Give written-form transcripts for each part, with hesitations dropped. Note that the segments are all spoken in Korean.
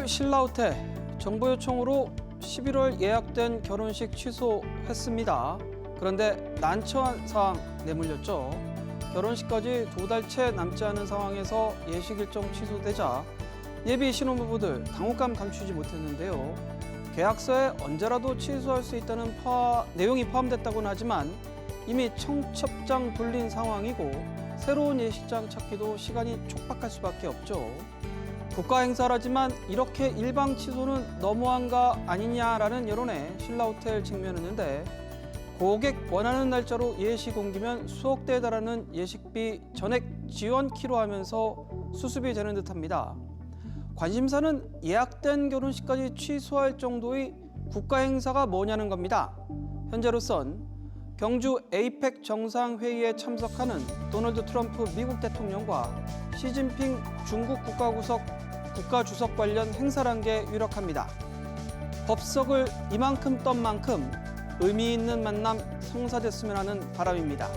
신라호텔 정부 요청으로 11월 예약된 결혼식 취소했습니다. 그런데 난처한 상황 내몰렸죠. 결혼식까지 2달째 남지 않은 상황에서 예식 일정 취소되자 예비 신혼부부들 당혹감 감추지 못했는데요. 계약서에 언제라도 취소할 수 있다는 내용이 포함됐다고는 하지만 이미 청첩장 불린 상황이고 새로운 예식장 찾기도 시간이 촉박할 수밖에 없죠. 국가 행사라지만 이렇게 일방 취소는 너무한가 아니냐라는 여론에 신라호텔 직면했는데 고객 원하는 날짜로 예식 옮기면 수억 대에 달하는 예식비 전액 지원키로 하면서 수습이 되는 듯합니다. 관심사는 예약된 결혼식까지 취소할 정도의 국가 행사가 뭐냐는 겁니다. 현재로선 경주 에이펙 정상회의에 참석하는 도널드 트럼프 미국 대통령과 시진핑 중국 국가주석 관련 행사란 게 유력합니다. 법석을 이만큼 떤 만큼 의미 있는 만남 성사됐으면 하는 바람입니다.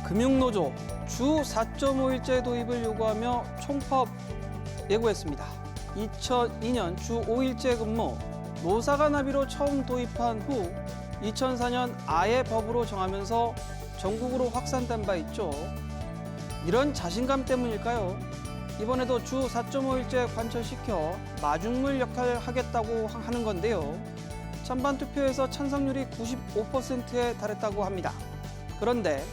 금융노조 주 4.5일제 도입을 요구하며 총파업 예고했습니다. 2002년 주 5일제 근무 노사가 합의로 처음 도입한 후 2004년 아예 법으로 정하면서 전국으로 확산된 바 있죠. 이런 자신감 때문일까요? 이번에도 주 4.5일제 관철시켜 마중물 역할을 하겠다고 하는 건데요. 찬반 투표에서 찬성률이 95%에 달했다고 합니다. 그런데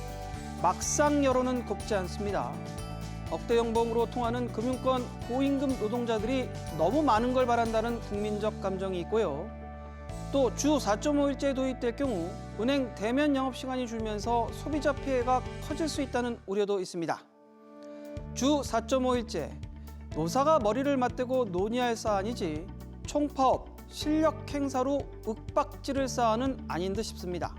막상 여론은 곱지 않습니다. 억대 연봉으로 통하는 금융권 고임금 노동자들이 너무 많은 걸 바란다는 국민적 감정이 있고요. 또 주 4.5일제 도입될 경우 은행 대면 영업시간이 줄면서 소비자 피해가 커질 수 있다는 우려도 있습니다. 주 4.5일제, 노사가 머리를 맞대고 논의할 사안이지 총파업, 실력 행사로 윽박지를 사안은 아닌 듯 싶습니다.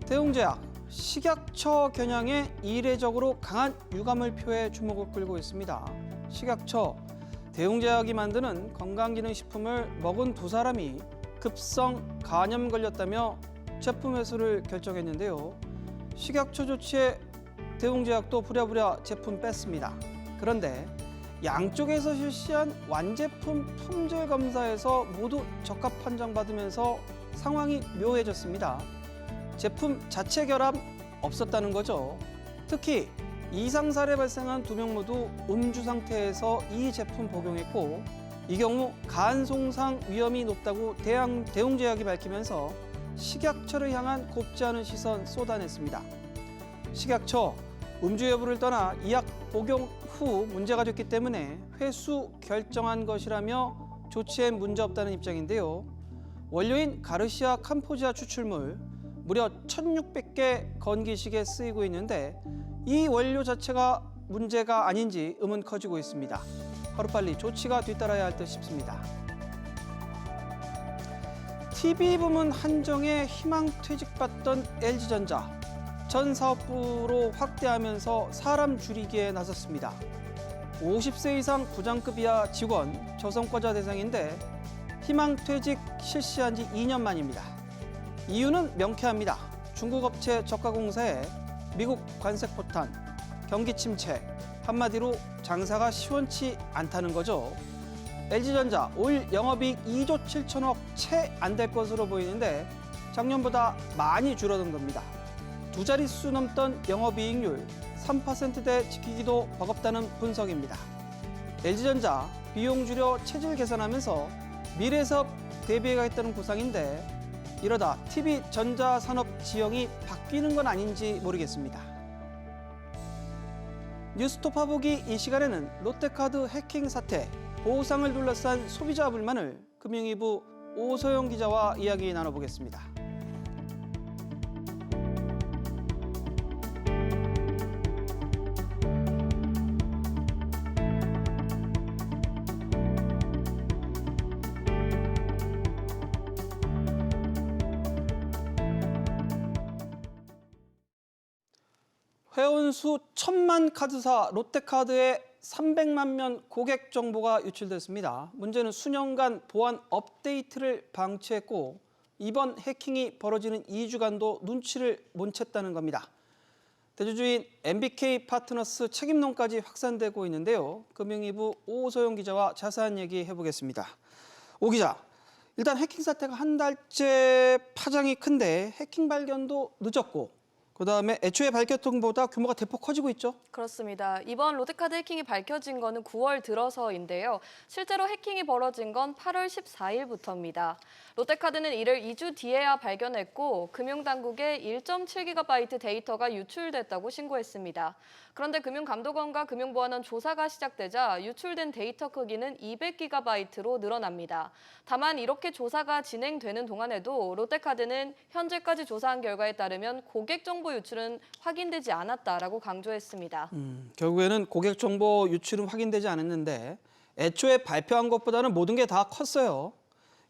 대웅제약, 식약처 겨냥에 이례적으로 강한 유감을 표해 주목을 끌고 있습니다. 식약처, 대웅제약이 만드는 건강기능식품을 먹은 2사람이 급성 간염 걸렸다며 제품 회수를 결정했는데요. 식약처 조치에 대웅제약도 부랴부랴 제품 뺐습니다. 그런데 양쪽에서 실시한 완제품 품질 검사에서 모두 적합 판정받으면서 상황이 묘해졌습니다. 제품 자체 결함 없었다는 거죠. 특히 이상 사례 발생한 2명 모두 음주 상태에서 이 제품 복용했고 이 경우 간 손상 위험이 높다고 대웅제약이 밝히면서 식약처를 향한 곱지 않은 시선 쏟아냈습니다. 식약처, 음주 여부를 떠나 이 약 복용 후 문제가 됐기 때문에 회수 결정한 것이라며 조치에 문제 없다는 입장인데요. 원료인 가르시아 캄포지아 추출물 무려 1,600개 건기식에 쓰이고 있는데 이 원료 자체가 문제가 아닌지 의문 커지고 있습니다. 하루빨리 조치가 뒤따라야 할 듯 싶습니다. TV 부문 한정에 희망퇴직받던 LG전자 전 사업부로 확대하면서 사람 줄이기에 나섰습니다. 50세 이상 부장급 이하 직원 저성과자 대상인데 희망퇴직 실시한 지 2년 만입니다. 이유는 명쾌합니다. 중국 업체 저가공사에 미국 관세 포탄, 경기 침체, 한마디로 장사가 시원치 않다는 거죠. LG전자 올 영업이익 2조 7천억 채 안 될 것으로 보이는데 작년보다 많이 줄어든 겁니다. 2자릿수 넘던 영업이익률 3%대 지키기도 버겁다는 분석입니다. LG전자 비용 줄여 체질 개선하면서 미래사업 대비해가겠다는 구상인데 이러다 TV 전자산업 지형이 바뀌는 건 아닌지 모르겠습니다. 뉴스톱 보기 이 시간에는 롯데카드 해킹 사태, 보상을 둘러싼 소비자 불만을 금융위부 오소영 기자와 이야기 나눠보겠습니다. 회원수 1,000만 카드사 롯데카드의 300만 명 고객 정보가 유출됐습니다. 문제는 수년간 보안 업데이트를 방치했고 이번 해킹이 벌어지는 2주간도 눈치를 못 챘다는 겁니다. 대주주인 MBK 파트너스 책임론까지 확산되고 있는데요. 금융위부 오소영 기자와 자세한 얘기 해보겠습니다. 오 기자, 일단 해킹 사태가 한 달째 파장이 큰데 해킹 발견도 늦었고 그다음에 애초에 밝혔던 것보다 규모가 대폭 커지고 있죠? 그렇습니다. 이번 롯데카드 해킹이 밝혀진 거는 9월 들어서인데요. 실제로 해킹이 벌어진 건 8월 14일부터입니다. 롯데카드는 이를 2주 뒤에야 발견했고 금융당국에 1.7GB 데이터가 유출됐다고 신고했습니다. 그런데 금융감독원과 금융보안원 조사가 시작되자 유출된 데이터 크기는 200GB로 늘어납니다. 다만 이렇게 조사가 진행되는 동안에도 롯데카드는 현재까지 조사한 결과에 따르면 고객 정보 유출은 확인되지 않았다라고 강조했습니다. 결국에는 고객 정보 유출은 확인되지 않았는데 애초에 발표한 것보다는 모든 게 다 컸어요.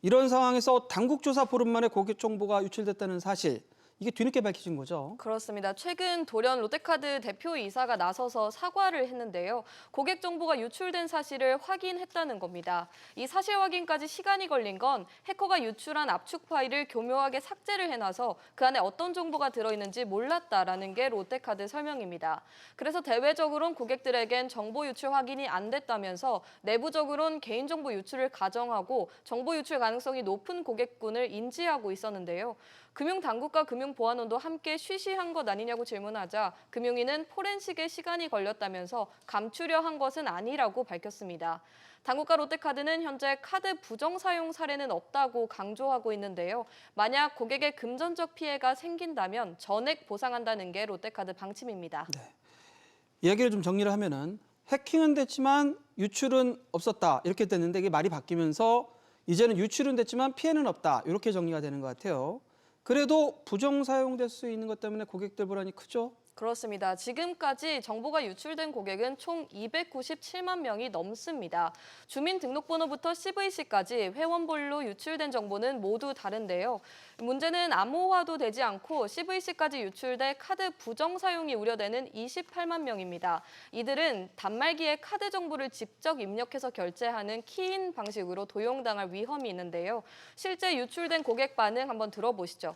이런 상황에서 당국 조사 보름 만에 고객 정보가 유출됐다는 사실, 이게 뒤늦게 밝혀진 거죠. 그렇습니다. 최근 돌연 롯데카드 대표이사가 나서서 사과를 했는데요. 고객 정보가 유출된 사실을 확인했다는 겁니다. 이 사실 확인까지 시간이 걸린 건 해커가 유출한 압축 파일을 교묘하게 삭제를 해놔서 그 안에 어떤 정보가 들어있는지 몰랐다라는 게 롯데카드 설명입니다. 그래서 대외적으로는 고객들에겐 정보 유출 확인이 안 됐다면서 내부적으로는 개인정보 유출을 가정하고 정보 유출 가능성이 높은 고객군을 인지하고 있었는데요. 금융당국과 금융보안원도 함께 쉬쉬한 것 아니냐고 질문하자 금융위는 포렌식에 시간이 걸렸다면서 감추려 한 것은 아니라고 밝혔습니다. 당국과 롯데카드는 현재 카드 부정 사용 사례는 없다고 강조하고 있는데요. 만약 고객의 금전적 피해가 생긴다면 전액 보상한다는 게 롯데카드 방침입니다. 네. 이야기를 좀 정리를 하면은 해킹은 됐지만 유출은 없었다 이렇게 됐는데 이게 말이 바뀌면서 이제는 유출은 됐지만 피해는 없다 이렇게 정리가 되는 것 같아요. 그래도 부정 사용될 수 있는 것 때문에 고객들 불안이 크죠? 그렇습니다. 지금까지 정보가 유출된 고객은 총 297만 명이 넘습니다. 주민등록번호부터 CVC까지 회원별로 유출된 정보는 모두 다른데요. 문제는 암호화도 되지 않고 CVC까지 유출돼 카드 부정 사용이 우려되는 28만 명입니다. 이들은 단말기에 카드 정보를 직접 입력해서 결제하는 키인 방식으로 도용당할 위험이 있는데요. 실제 유출된 고객 반응 한번 들어보시죠.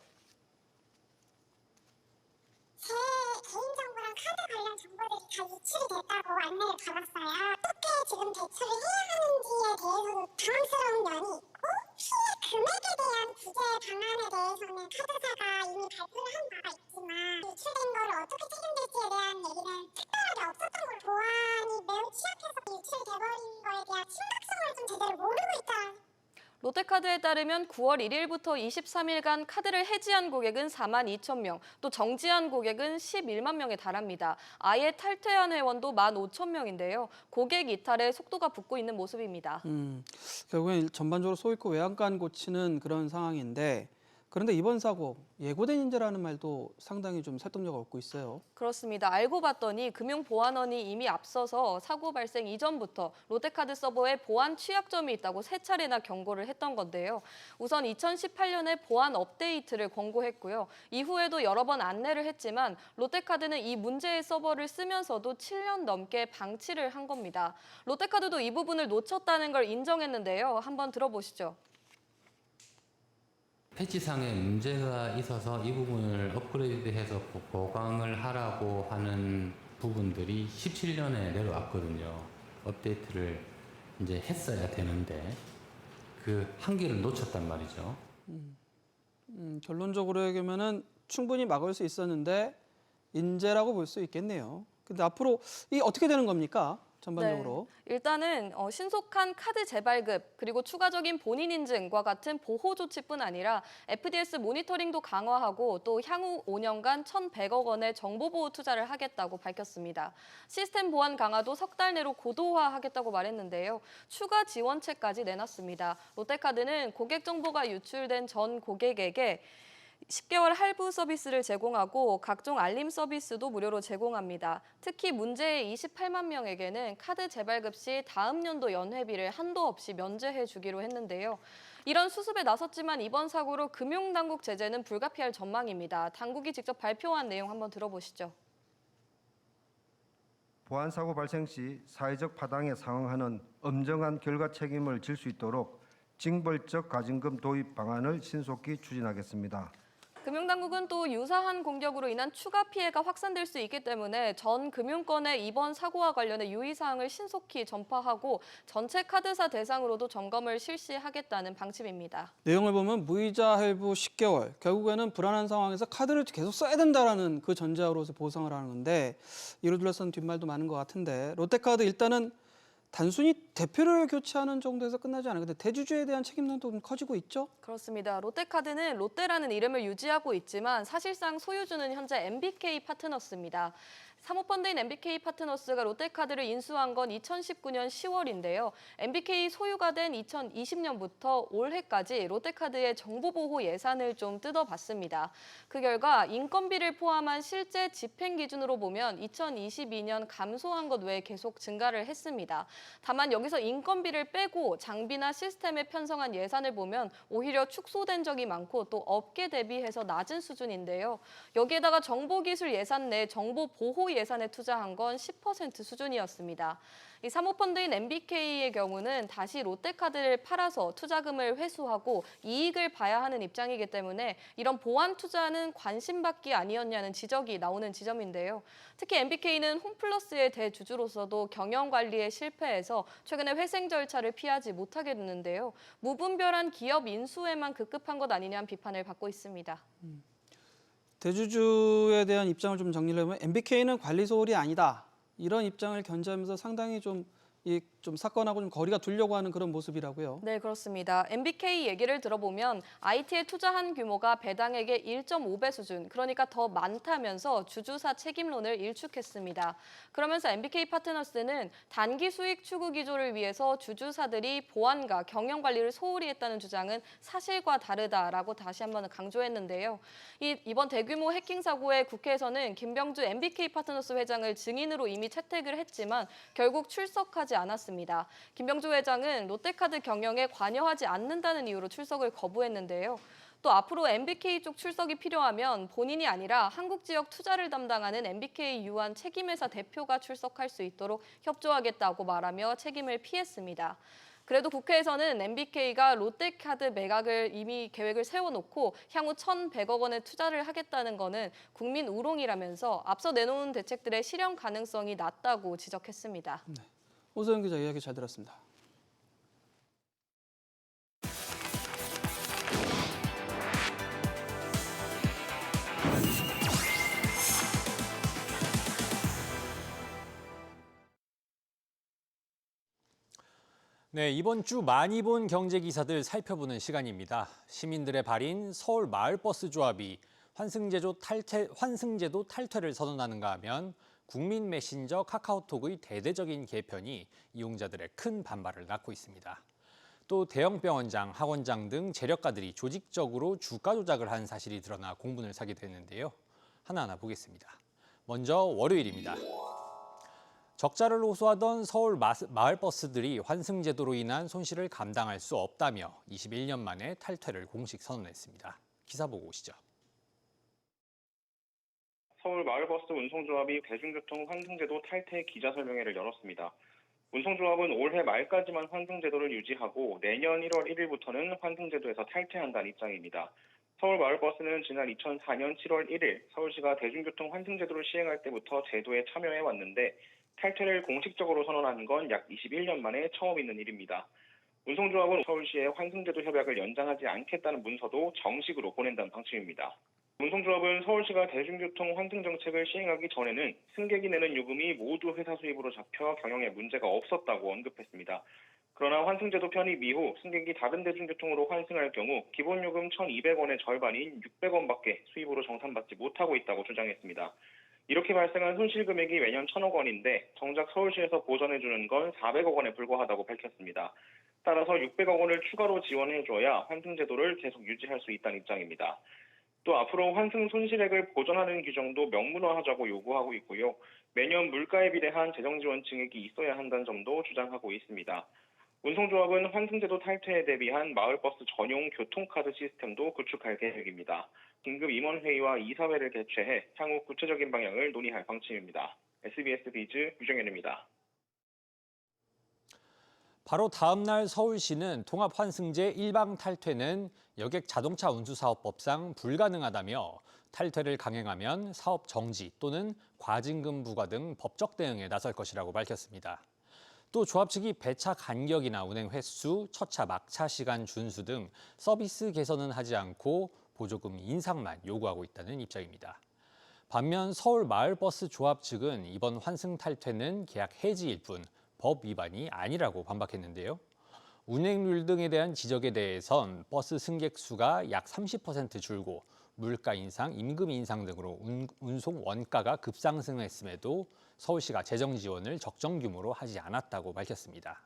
제 개인정보랑 카드 관련 정보들이 다 유출이 됐다고 안내를 받았어요. 어떻게 지금 대처를 해야 하는지에 대해서도 당황스러운 면이 있고 피해 금액에 대한 구제 방안에 대해서는 카드사가 이미 발표를 한 바가 있지만 유출된 거를 어떻게 책임질지에 대한 얘기는 특별하게 없었던 걸로 보안이 매우 취약해서 유출이 돼버린 거에 대한 심각성을 좀 제대로 모르고 있다. 롯데카드에 따르면 9월 1일부터 23일간 카드를 해지한 고객은 4만 2천 명, 또 정지한 고객은 11만 명에 달합니다. 아예 탈퇴한 회원도 1만 5천 명인데요. 고객 이탈에 속도가 붙고 있는 모습입니다. 결국엔 전반적으로 소있고 외양간 고치는 그런 상황인데 그런데 이번 사고 예고된 인재라는 말도 상당히 좀 설득력을 얻고 있어요. 그렇습니다. 알고 봤더니 금융보안원이 이미 앞서서 사고 발생 이전부터 롯데카드 서버에 보안 취약점이 있다고 세 차례나 경고를 했던 건데요. 우선 2018년에 보안 업데이트를 권고했고요. 이후에도 여러 번 안내를 했지만 롯데카드는 이 문제의 서버를 쓰면서도 7년 넘게 방치를 한 겁니다. 롯데카드도 이 부분을 놓쳤다는 걸 인정했는데요. 한번 들어보시죠. 패치상에 문제가 있어서 이 부분을 업그레이드해서 보강을 하라고 하는 부분들이 17년에 내려왔거든요. 업데이트를 이제 했어야 되는데 그 한계를 놓쳤단 말이죠. 결론적으로 얘기하면은 충분히 막을 수 있었는데 인재라고 볼 수 있겠네요. 근데 앞으로 이 어떻게 되는 겁니까? 전반적으로. 네. 일단은 신속한 카드 재발급 그리고 추가적인 본인 인증과 같은 보호 조치뿐 아니라 FDS 모니터링도 강화하고 또 향후 5년간 1,100억 원의 정보보호 투자를 하겠다고 밝혔습니다. 시스템 보안 강화도 석 달 내로 고도화하겠다고 말했는데요. 추가 지원책까지 내놨습니다. 롯데카드는 고객 정보가 유출된 전 고객에게 10개월 할부 서비스를 제공하고 각종 알림 서비스도 무료로 제공합니다. 특히 문제의 28만 명에게는 카드 재발급 시 다음 연도 연회비를 한도 없이 면제해 주기로 했는데요. 이런 수습에 나섰지만 이번 사고로 금융당국 제재는 불가피할 전망입니다. 당국이 직접 발표한 내용 한번 들어보시죠. 보안 사고 발생 시 사회적 파당에 상응하는 엄정한 결과 책임을 질 수 있도록 징벌적 가징금 도입 방안을 신속히 추진하겠습니다. 금융당국은 또 유사한 공격으로 인한 추가 피해가 확산될 수 있기 때문에 전 금융권의 이번 사고와 관련해 유의사항을 신속히 전파하고 전체 카드사 대상으로도 점검을 실시하겠다는 방침입니다. 내용을 보면 무이자 할부 10개월, 결국에는 불안한 상황에서 카드를 계속 써야 된다라는 그 전제하로서 보상을 하는 건데 이를 둘러싼 뒷말도 많은 것 같은데 롯데카드 일단은 단순히 대표를 교체하는 정도에서 끝나지 않아요. 근데 대주주에 대한 책임론도 좀 커지고 있죠? 그렇습니다. 롯데카드는 롯데라는 이름을 유지하고 있지만 사실상 소유주는 현재 MBK 파트너스입니다. 사모펀드인 MBK 파트너스가 롯데카드를 인수한 건 2019년 10월인데요. MBK 소유가 된 2020년부터 올해까지 롯데카드의 정보보호 예산을 좀 뜯어봤습니다. 그 결과 인건비를 포함한 실제 집행 기준으로 보면 2022년 감소한 것 외에 계속 증가를 했습니다. 다만 여기서 인건비를 빼고 장비나 시스템에 편성한 예산을 보면 오히려 축소된 적이 많고 또 업계 대비해서 낮은 수준인데요. 여기에다가 정보기술 예산 내 정보보호 예산에 투자한 건 10% 수준이었습니다. 이 사모펀드인 MBK의 경우는 다시 롯데카드를 팔아서 투자금을 회수하고 이익을 봐야 하는 입장이기 때문에 이런 보완 투자는 관심받기 아니었냐는 지적이 나오는 지점인데요. 특히 MBK는 홈플러스의 대주주로서도 경영 관리에 실패해서 최근에 회생 절차를 피하지 못하게 됐는데요. 무분별한 기업 인수에만 급급한 것 아니냐는 비판을 받고 있습니다. 대주주에 대한 입장을 좀 정리를 해보면 MBK는 관리 소홀이 아니다. 이런 입장을 견지하면서 상당히 좀 사건하고 좀 거리가 두려고 하는 그런 모습이라고요. 네, 그렇습니다. MBK 얘기를 들어보면 IT에 투자한 규모가 배당액의 1.5배 수준, 그러니까 더 많다면서 주주사 책임론을 일축했습니다. 그러면서 MBK 파트너스는 단기 수익 추구 기조를 위해서 주주사들이 보안과 경영 관리를 소홀히 했다는 주장은 사실과 다르다라고 다시 한번 강조했는데요. 이번 대규모 해킹 사고에 국회에서는 김병주 MBK 파트너스 회장을 증인으로 이미 채택을 했지만 결국 출석하지 않았습니다. 김병주 회장은 롯데카드 경영에 관여하지 않는다는 이유로 출석을 거부했는데요. 또 앞으로 MBK 쪽 출석이 필요하면 본인이 아니라 한국 지역 투자를 담당하는 MBK 유한 책임회사 대표가 출석할 수 있도록 협조하겠다고 말하며 책임을 피했습니다. 그래도 국회에서는 MBK가 롯데카드 매각을 이미 계획을 세워놓고 향후 1,100억 원의 투자를 하겠다는 거는 국민 우롱이라면서 앞서 내놓은 대책들의 실현 가능성이 낮다고 지적했습니다. 오소영 기자 이야기 잘 들었습니다. 네, 이번 주 많이 본 경제 기사들 살펴보는 시간입니다. 시민들의 발인 서울 마을버스 조합이 환승제도 탈퇴를 선언하는가 하면 국민 메신저 카카오톡의 대대적인 개편이 이용자들의 큰 반발을 낳고 있습니다. 또 대형 병원장, 학원장 등 재력가들이 조직적으로 주가 조작을 한 사실이 드러나 공분을 사게 됐는데요. 하나하나 보겠습니다. 먼저 월요일입니다. 적자를 호소하던 서울 마을버스들이 환승제도로 인한 손실을 감당할 수 없다며 21년 만에 탈퇴를 공식 선언했습니다. 기사 보고 오시죠. 서울 마을버스 운송조합이 대중교통 환승제도 탈퇴 기자설명회를 열었습니다. 운송조합은 올해 말까지만 환승제도를 유지하고 내년 1월 1일부터는 환승제도에서 탈퇴한다는 입장입니다. 서울 마을버스는 지난 2004년 7월 1일 서울시가 대중교통 환승제도를 시행할 때부터 제도에 참여해 왔는데 탈퇴를 공식적으로 선언한 건 약 21년 만에 처음 있는 일입니다. 운송조합은 서울시에 환승제도 협약을 연장하지 않겠다는 문서도 정식으로 보낸다는 방침입니다. 운송조합은 서울시가 대중교통 환승 정책을 시행하기 전에는 승객이 내는 요금이 모두 회사 수입으로 잡혀 경영에 문제가 없었다고 언급했습니다. 그러나 환승제도 편입 이후 승객이 다른 대중교통으로 환승할 경우 기본 요금 1,200원의 절반인 600원밖에 수입으로 정산받지 못하고 있다고 주장했습니다. 이렇게 발생한 손실 금액이 매년 1,000억 원인데 정작 서울시에서 보전해주는 건 400억 원에 불과하다고 밝혔습니다. 따라서 600억 원을 추가로 지원해줘야 환승제도를 계속 유지할 수 있다는 입장입니다. 또 앞으로 환승 손실액을 보전하는 규정도 명문화하자고 요구하고 있고요. 매년 물가에 비례한 재정지원 증액이 있어야 한다는 점도 주장하고 있습니다. 운송조합은 환승제도 탈퇴에 대비한 마을버스 전용 교통카드 시스템도 구축할 계획입니다. 긴급 임원회의와 이사회를 개최해 향후 구체적인 방향을 논의할 방침입니다. SBS 비즈 유정현입니다. 바로 다음 날 서울시는 통합환승제 일방 탈퇴는 여객 자동차 운수사업법상 불가능하다며 탈퇴를 강행하면 사업 정지 또는 과징금 부과 등 법적 대응에 나설 것이라고 밝혔습니다. 또 조합 측이 배차 간격이나 운행 횟수, 첫차 막차 시간 준수 등 서비스 개선은 하지 않고 보조금 인상만 요구하고 있다는 입장입니다. 반면 서울마을버스 조합 측은 이번 환승 탈퇴는 계약 해지일 뿐 법 위반이 아니라고 반박했는데요. 운행률 등에 대한 지적에 대해선 버스 승객 수가 약 30% 줄고 물가 인상, 임금 인상 등으로 운송 원가가 급상승했음에도 서울시가 재정 지원을 적정 규모로 하지 않았다고 밝혔습니다.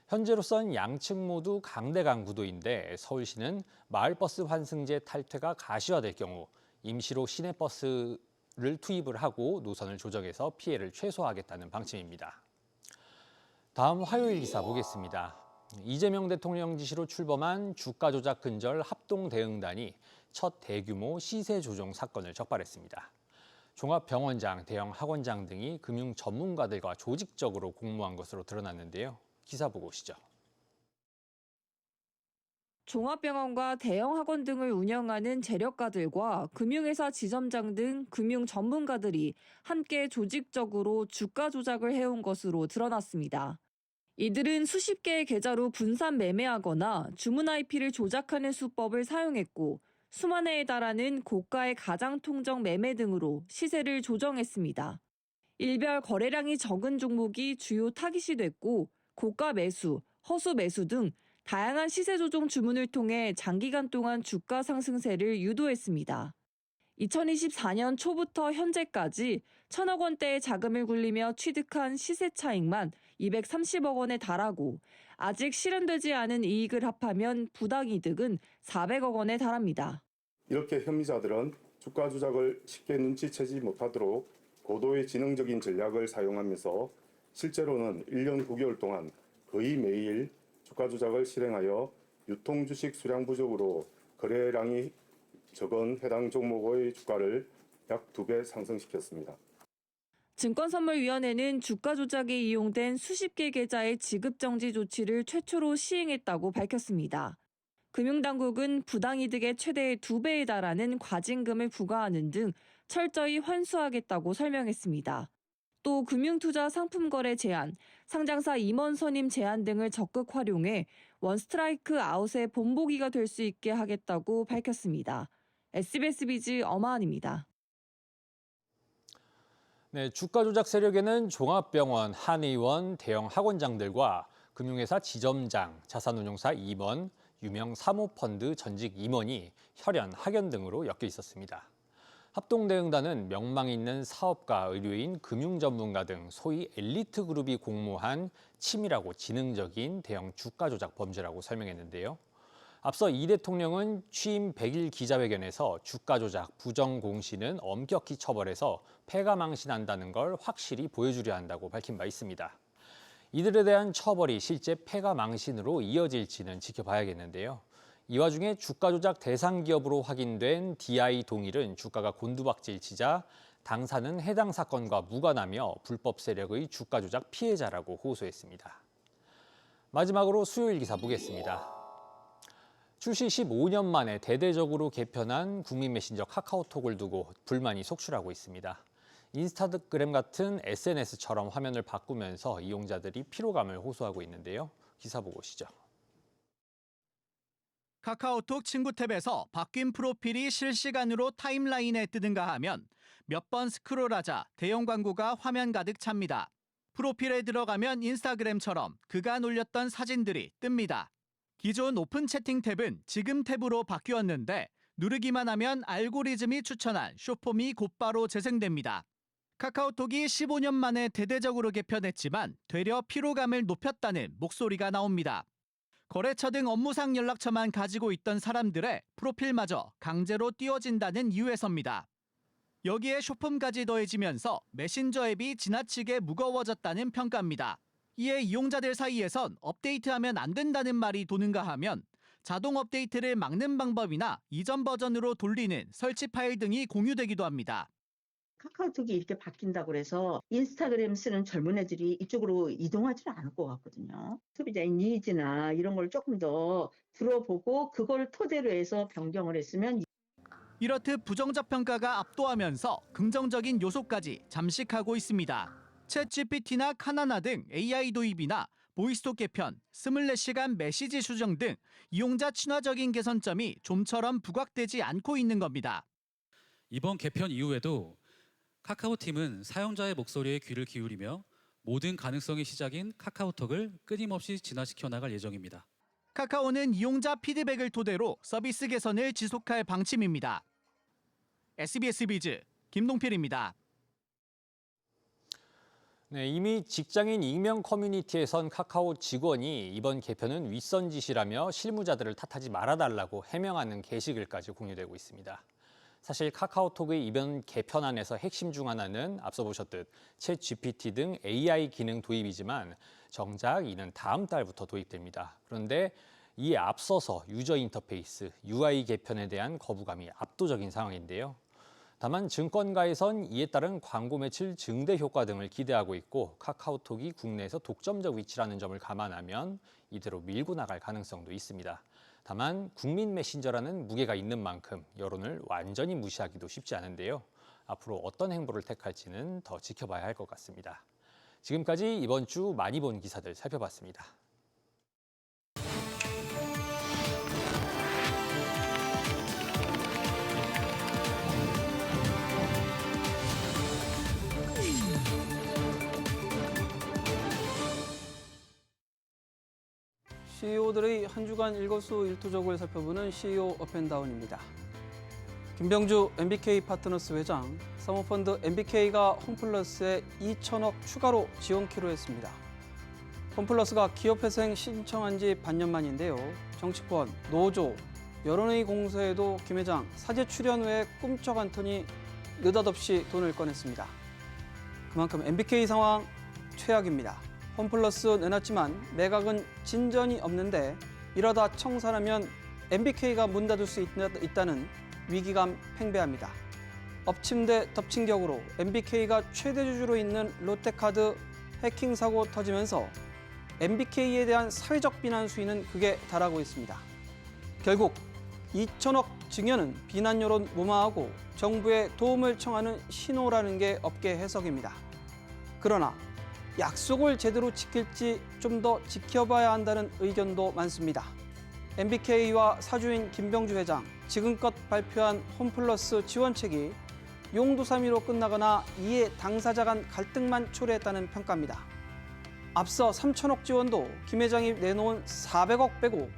현재로선 양측 모두 강대강 구도인데 서울시는 마을버스 환승제 탈퇴가 가시화될 경우 임시로 시내버스를 투입을 하고 노선을 조정해서 피해를 최소화하겠다는 방침입니다. 다음 화요일 기사 보겠습니다. 이재명 대통령 지시로 출범한 주가 조작 근절 합동대응단이 첫 대규모 시세 조정 사건을 적발했습니다. 종합병원장, 대형 학원장 등이 금융 전문가들과 조직적으로 공모한 것으로 드러났는데요. 기사 보고 오시죠. 종합병원과 대형 학원 등을 운영하는 재력가들과 금융회사 지점장 등 금융 전문가들이 함께 조직적으로 주가 조작을 해온 것으로 드러났습니다. 이들은 수십 개의 계좌로 분산 매매하거나 주문 IP를 조작하는 수법을 사용했고 수만 회에 달하는 고가의 가장 통정 매매 등으로 시세를 조정했습니다. 일별 거래량이 적은 종목이 주요 타깃이 됐고 고가 매수, 허수 매수 등 다양한 시세 조정 주문을 통해 장기간 동안 주가 상승세를 유도했습니다. 2024년 초부터 현재까지 1,000억 원대의 자금을 굴리며 취득한 시세 차익만 230억 원에 달하고 아직 실현되지 않은 이익을 합하면 부당이득은 400억 원에 달합니다. 이렇게 혐의자들은 주가 조작을 쉽게 눈치채지 못하도록 고도의 지능적인 전략을 사용하면서 실제로는 1년 9개월 동안 거의 매일 주가 조작을 실행하여 유통 주식 수량 부족으로 거래량이 적은 해당 종목의 주가를 약 2배 상승시켰습니다. 증권선물위원회는 주가 조작에 이용된 수십 개 계좌의 지급정지 조치를 최초로 시행했다고 밝혔습니다. 금융당국은 부당이득의 최대 2배에 달하는 과징금을 부과하는 등 철저히 환수하겠다고 설명했습니다. 또 금융투자 상품거래 제한, 상장사 임원 선임 제한 등을 적극 활용해 원스트라이크 아웃의 본보기가 될 수 있게 하겠다고 밝혔습니다. SBS 비즈 엄하은입니다. 네, 주가 조작 세력에는 종합병원, 한의원, 대형 학원장들과 금융회사 지점장, 자산운용사 임원, 유명 사모펀드 전직 임원이 혈연, 학연 등으로 엮여 있었습니다. 합동대응단은 명망 있는 사업가, 의료인, 금융전문가 등 소위 엘리트 그룹이 공모한 치밀하고 지능적인 대형 주가 조작 범죄라고 설명했는데요. 앞서 이 대통령은 취임 100일 기자회견에서 주가 조작, 부정 공시는 엄격히 처벌해서 패가망신한다는 걸 확실히 보여주려 한다고 밝힌 바 있습니다. 이들에 대한 처벌이 실제 패가망신으로 이어질지는 지켜봐야겠는데요. 이 와중에 주가 조작 대상 기업으로 확인된 DI 동일은 주가가 곤두박질 치자 당사는 해당 사건과 무관하며 불법 세력의 주가 조작 피해자라고 호소했습니다. 마지막으로 수요일 기사 보겠습니다. 출시 15년 만에 대대적으로 개편한 국민 메신저 카카오톡을 두고 불만이 속출하고 있습니다. 인스타그램 같은 SNS처럼 화면을 바꾸면서 이용자들이 피로감을 호소하고 있는데요. 기사 보고 오시죠. 카카오톡 친구 탭에서 바뀐 프로필이 실시간으로 타임라인에 뜨는가 하면 몇 번 스크롤하자 대형 광고가 화면 가득 찹니다. 프로필에 들어가면 인스타그램처럼 그간 올렸던 사진들이 뜹니다. 기존 오픈 채팅 탭은 지금 탭으로 바뀌었는데 누르기만 하면 알고리즘이 추천한 쇼폼이 곧바로 재생됩니다. 카카오톡이 15년 만에 대대적으로 개편했지만 되려 피로감을 높였다는 목소리가 나옵니다. 거래처 등 업무상 연락처만 가지고 있던 사람들의 프로필마저 강제로 띄워진다는 이유에서입니다. 여기에 쇼폼까지 더해지면서 메신저 앱이 지나치게 무거워졌다는 평가입니다. 이에 이용자들 사이에선 업데이트하면 안 된다는 말이 도는가 하면 자동 업데이트를 막는 방법이나 이전 버전으로 돌리는 설치 파일 등이 공유되기도 합니다. 카카오톡이 이렇게 바뀐다고 해서 인스타그램 쓰는 젊은 애들이 이쪽으로 이동하지는 않을 것 같거든요. 소비자의 니즈나 이런 걸 조금 더 들어보고 그걸 토대로 해서 변경을 했으면. 이렇듯 부정적 평가가 압도하면서 긍정적인 요소까지 잠식하고 있습니다. 챗GPT나 카나나 등 AI 도입이나 보이스톡 개편, 24시간 메시지 수정 등 이용자 친화적인 개선점이 좀처럼 부각되지 않고 있는 겁니다. 이번 개편 이후에도 카카오팀은 사용자의 목소리에 귀를 기울이며 모든 가능성의 시작인 카카오톡을 끊임없이 진화시켜 나갈 예정입니다. 카카오는 이용자 피드백을 토대로 서비스 개선을 지속할 방침입니다. SBS 비즈 김동필입니다. 네, 이미 직장인 익명 커뮤니티에선 카카오 직원이 이번 개편은 윗선 짓이라며 실무자들을 탓하지 말아달라고 해명하는 게시글까지 공유되고 있습니다. 사실 카카오톡의 이번 개편안에서 핵심 중 하나는 앞서 보셨듯 챗GPT 등 AI 기능 도입이지만 정작 이는 다음 달부터 도입됩니다. 그런데 이에 앞서서 유저 인터페이스, UI 개편에 대한 거부감이 압도적인 상황인데요. 다만 증권가에선 이에 따른 광고 매출 증대 효과 등을 기대하고 있고 카카오톡이 국내에서 독점적 위치라는 점을 감안하면 이대로 밀고 나갈 가능성도 있습니다. 다만 국민 메신저라는 무게가 있는 만큼 여론을 완전히 무시하기도 쉽지 않은데요. 앞으로 어떤 행보를 택할지는 더 지켜봐야 할 것 같습니다. 지금까지 이번 주 많이 본 기사들 살펴봤습니다. CEO들의 한 주간 일거수일투족을 살펴보는 CEO 업앤다운입니다. 김병주 MBK 파트너스 회장, 사모펀드 MBK가 홈플러스에 2천억 추가로 지원키로 했습니다. 홈플러스가 기업회생 신청한 지 반년 만인데요. 정치권, 노조, 여론의 공세에도 김 회장 사제 출연 외에 꿈쩍 않더니 느닷없이 돈을 꺼냈습니다. 그만큼 MBK 상황 최악입니다. 홈플러스 내놨지만 매각은 진전이 없는데 이러다 청산하면 MBK가 문 닫을 수 있다는 위기감 팽배합니다. 엎친 데 덮친 격으로 MBK가 최대 주주로 있는 롯데카드 해킹 사고 터지면서 MBK에 대한 사회적 비난 수위는 극에 달하고 있습니다. 결국 2천억 증여는 비난 여론 무마하고 정부의 도움을 청하는 신호라는 게 업계 해석입니다. 그러나 약속을 제대로 지킬지 좀 더 지켜봐야 한다는 의견도 많습니다. MBK와 사주인 김병주 회장, 지금껏 발표한 홈플러스 지원책이 용두사미로 끝나거나 이에 당사자 간 갈등만 초래했다는 평가입니다. 앞서 3천억 지원도 김 회장이 내놓은 400억 빼고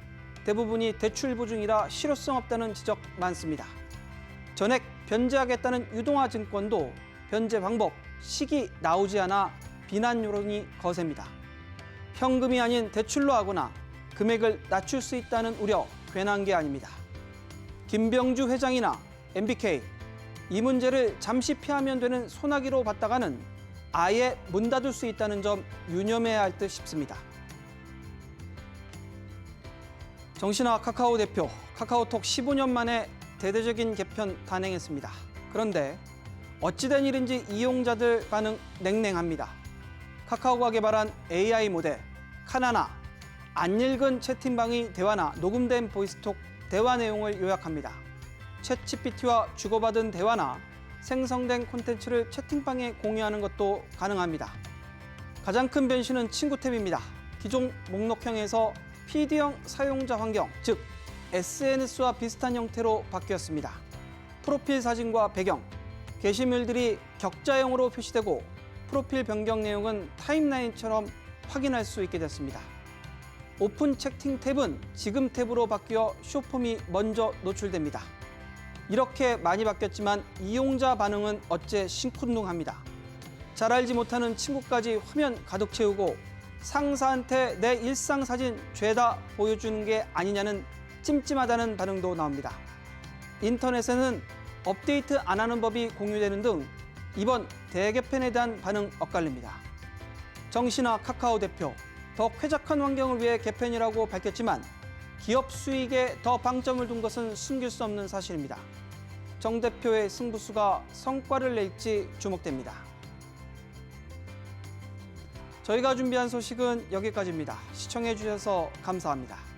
대부분이 대출 보증이라 실효성 없다는 지적 많습니다. 전액 변제하겠다는 유동화증권도 변제 방법, 시기 나오지 않아 비난 여론이 거셉니다. 현금이 아닌 대출로 하거나 금액을 낮출 수 있다는 우려 괜한 게 아닙니다. 김병주 회장이나 MBK, 이 문제를 잠시 피하면 되는 소나기로 봤다가는 아예 문 닫을 수 있다는 점 유념해야 할 듯 싶습니다. 정신화 카카오 대표, 카카오톡 15년 만에 대대적인 개편 단행했습니다. 그런데 어찌된 일인지 이용자들 반응 냉랭합니다. 카카오가 개발한 AI 모델 카나나, 안 읽은 채팅방의 대화나 녹음된 보이스톡 대화 내용을 요약합니다. 챗GPT와 주고받은 대화나 생성된 콘텐츠를 채팅방에 공유하는 것도 가능합니다. 가장 큰 변신은 친구 탭입니다. 기존 목록형에서 PD형 사용자 환경, 즉 SNS와 비슷한 형태로 바뀌었습니다. 프로필 사진과 배경, 게시물들이 격자형으로 표시되고 프로필 변경 내용은 타임라인처럼 확인할 수 있게 됐습니다. 오픈 채팅 탭은 지금 탭으로 바뀌어 쇼폼이 먼저 노출됩니다. 이렇게 많이 바뀌었지만 이용자 반응은 어째 심쿵합니다. 잘 알지 못하는 친구까지 화면 가득 채우고 상사한테 내 일상 사진 죄다 보여주는 게 아니냐는 찜찜하다는 반응도 나옵니다. 인터넷에는 업데이트 안 하는 법이 공유되는 등 이번 대개편에 대한 반응 엇갈립니다. 정신화 카카오 대표, 더 쾌적한 환경을 위해 개편이라고 밝혔지만 기업 수익에 더 방점을 둔 것은 숨길 수 없는 사실입니다. 정 대표의 승부수가 성과를 낼지 주목됩니다. 저희가 준비한 소식은 여기까지입니다. 시청해 주셔서 감사합니다.